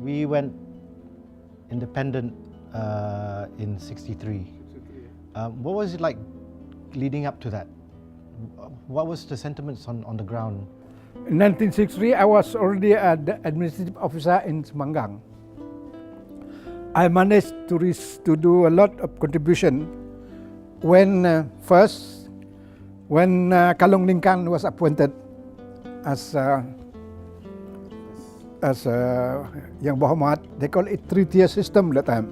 We went independent in '63. What was it like leading up to that? What was the sentiments on the ground? In 1963, I was already an administrative officer in Semanggang. I managed to do a lot of contribution when Kalong Lingkang was appointed as Yang Berhormat. They call it three-tier system that time.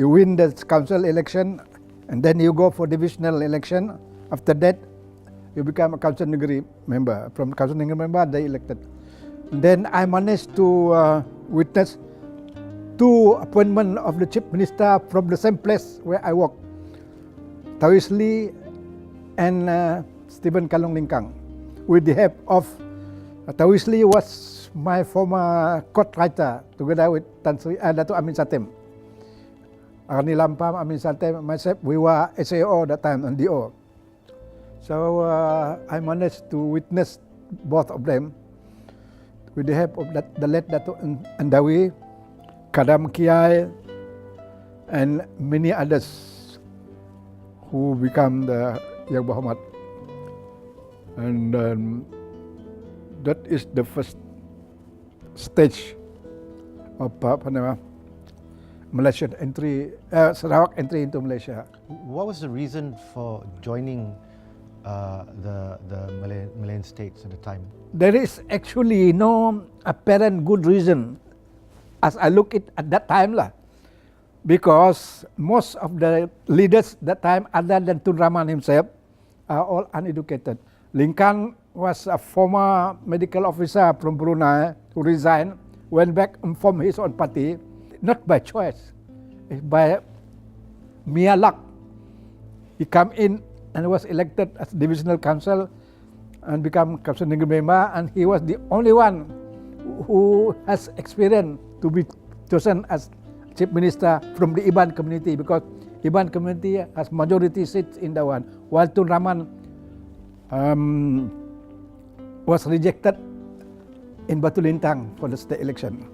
You win the council election, and then you go for divisional election. After that, you become a council negeri member. From council negeri member, they elected. And then I managed to witness two appointments of the chief minister from the same place where I work. Taois Lee and Stephen Kalong Lingkang. With the help of Taois Lee was my former court writer together with Dato Amin Satem. Arni Lampam, Amin Satem, myself, we were SAO that time and DO. So I managed to witness both of them with the help of the late Dato Andawi, Kadam Kiai, and many others who become the Yang Berhormat. And that is the first stage of Malaysian entry, Sarawak entry into Malaysia. What was the reason for joining the Malayan states at the time? There is actually no apparent good reason as I look at that time because most of the leaders that time other than Tun Rahman himself are all uneducated. Lingkang was a former medical officer from Brunei who resigned, went back and formed his own party, not by choice, by mere luck. He came in and was elected as divisional council and become council negeri member, and he was the only one who has experience to be chosen as chief minister from the Iban community, because Iban community has majority seats in the one, while Tun Rahman was rejected in Batu Lintang for the state election.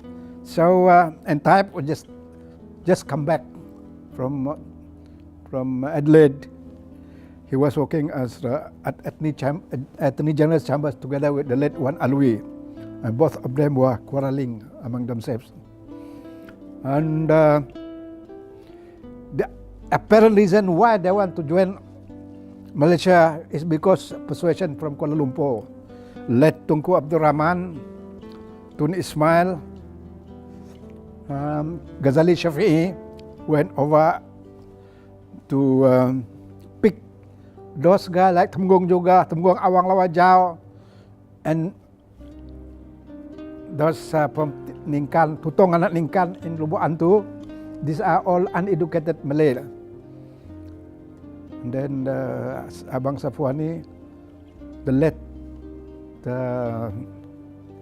So and Taib would just come back from Adelaide. He was working as at Attorney General's Chambers together with the late Wan Alwi, and both of them were quarreling among themselves. And the apparent reason why they want to join Malaysia is because persuasion from Kuala Lumpur. Led Tunku Abdul Rahman, Tun Ismail, Ghazali Shafi'i went over to pick those guys like Temgong juga, Temgong Awang Lawajau, and those from Ningkan, Tutong anak Ningkan in Lubuk Antu. These are all uneducated Malay. And then Abang Safwani, the late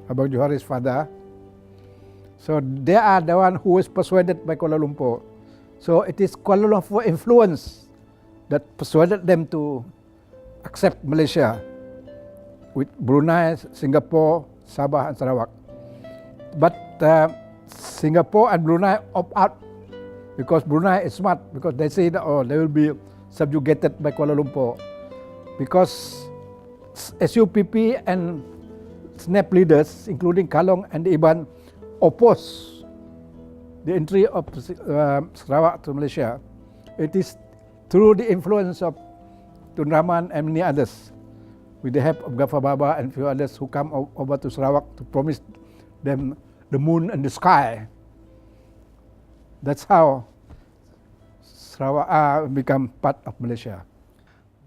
Abang Johari's father. So they are the one who was persuaded by Kuala Lumpur. So it is Kuala Lumpur influence that persuaded them to accept Malaysia with Brunei, Singapore, Sabah and Sarawak. But Singapore and Brunei opt out because Brunei is smart, because they say that they will be subjugated by Kuala Lumpur, because SUPP and SNAP leaders, including Kalong and Iban, oppose the entry of Sarawak to Malaysia. It is through the influence of Tun Rahman and many others, with the help of Ghaffar Baba and few others who come over to Sarawak to promise them the moon and the sky. That's how Sarawak become part of Malaysia.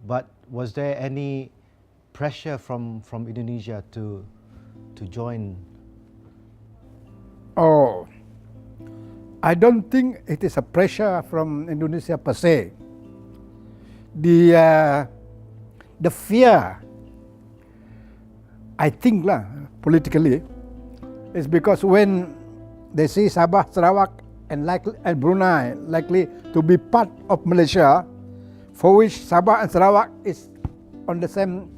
But was there any pressure from Indonesia to join? Oh, I don't think it is a pressure from Indonesia per se. The fear, I think politically, is because when they see Sabah, Sarawak and Brunei likely to be part of Malaysia, for which Sabah and Sarawak is on the same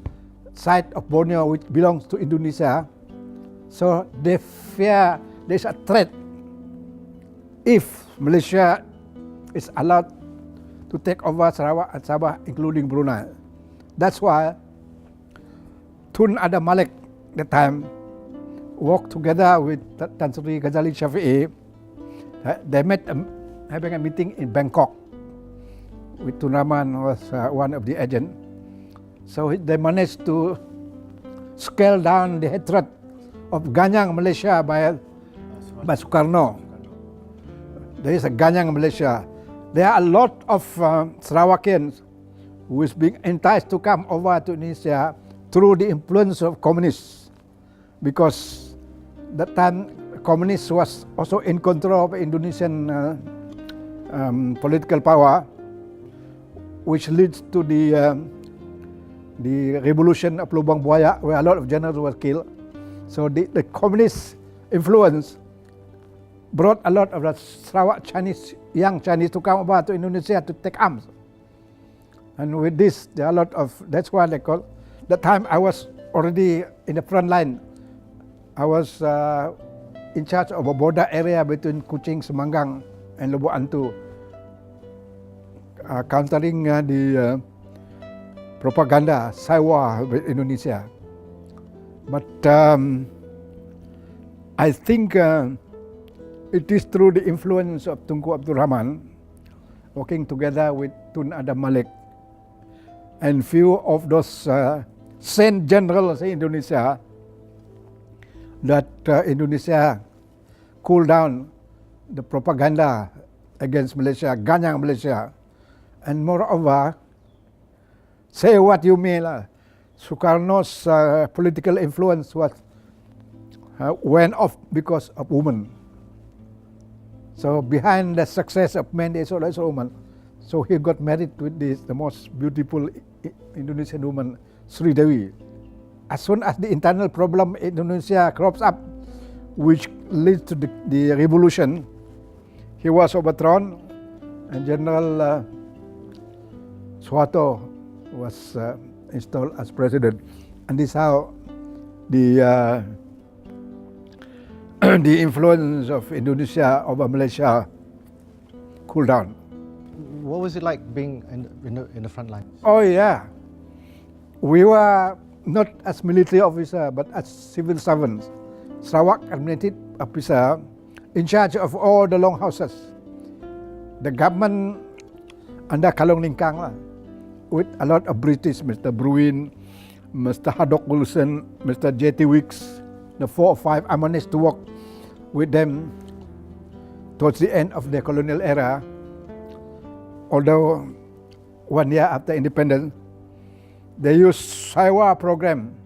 side of Borneo, which belongs to Indonesia, so they fear there's a threat if Malaysia is allowed to take over Sarawak and Sabah, including Brunei. That's why Tun Ada Malik at the time worked together with Tan Sri Ghazali Shafi'i. They met having a meeting in Bangkok with Tun Rahman was one of the agents. So they managed to scale down the hatred of Ganyang Malaysia by Sukarno. There is a Ganyang Malaysia. There are a lot of Sarawakians who is being enticed to come over to Indonesia through the influence of communists, because that time communists was also in control of Indonesian political power, which leads to the revolution of Lubang Buaya, where a lot of generals were killed. So the communist influence brought a lot of the Sarawak Chinese, young Chinese, to come over to Indonesia to take arms. And with this, there are a lot of, that's why they call, that time I was already in the front line. I was in charge of a border area between Kuching, Semanggang and Lubuk Antu, countering the propaganda Saiwa with Indonesia. But I think it is through the influence of Tunku Abdul Rahman, working together with Tun Ada Malik and few of those sane generals in Indonesia, that Indonesia cooled down the propaganda against Malaysia, Ganyang Malaysia. And moreover, say what you may, Sukarno's political influence was went off because of women. So behind the success of men, there's always a woman. So he got married with the most beautiful Indonesian woman, Sri Dewi. As soon as the internal problem in Indonesia crops up, which leads to the revolution, he was overthrown, and General Suharto was installed as president. And this is how the the influence of Indonesia over Malaysia cooled down. What was it like being in the front line? Oh yeah, we were not as military officer but as civil servants. Sarawak administrative officer in charge of all the longhouses. The government under Kalong Lingkang with a lot of British, Mr. Bruin, Mr. Haddock Wilson, Mr. J.T. Wicks, the 4 or 5, I managed to work with them towards the end of the colonial era. Although 1 year after independence, they used Saiwa program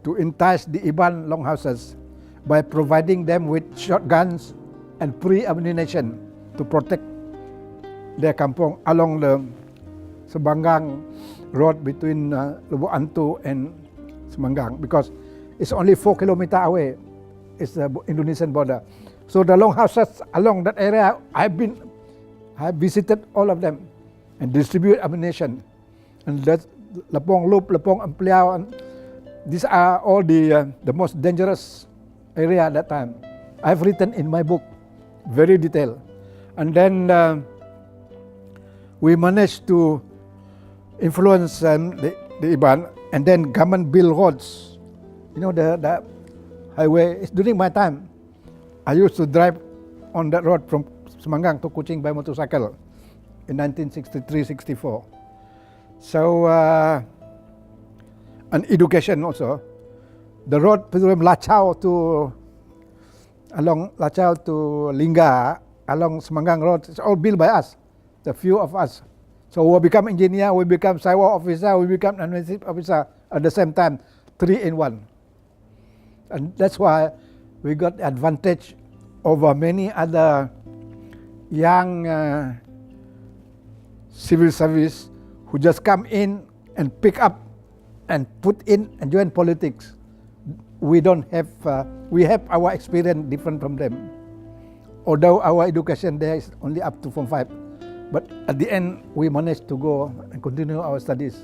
to entice the Iban longhouses by providing them with shotguns and pre-ammunition to protect their kampong along the Semanggang road between Lubuk Antu and Semanggang, because it's only 4 kilometers away. It's the Indonesian border. So the longhouses along that area, I visited all of them and distribute ammunition. And that's Lapong Loop, Lapong Ampliao, and these are all the most dangerous area at that time. I've written in my book, very detailed. And then we managed to influence the Iban, and then government build roads. You know, the highway, it's during my time. I used to drive on that road from Semanggang to Kuching by motorcycle in 1963-64. So, and education also. The road from Lachau to, along Lachau to Lingga, along Semanggang Road, it's all built by us, the few of us. So we become engineer, we become Saiwa officer, we become administrative officer at the same time, 3 in 1. And that's why we got advantage over many other young civil service who just come in and pick up and put in and join politics. We don't have, we have our experience different from them. Although our education there is only up to Form 5. But at the end, we managed to go and continue our studies.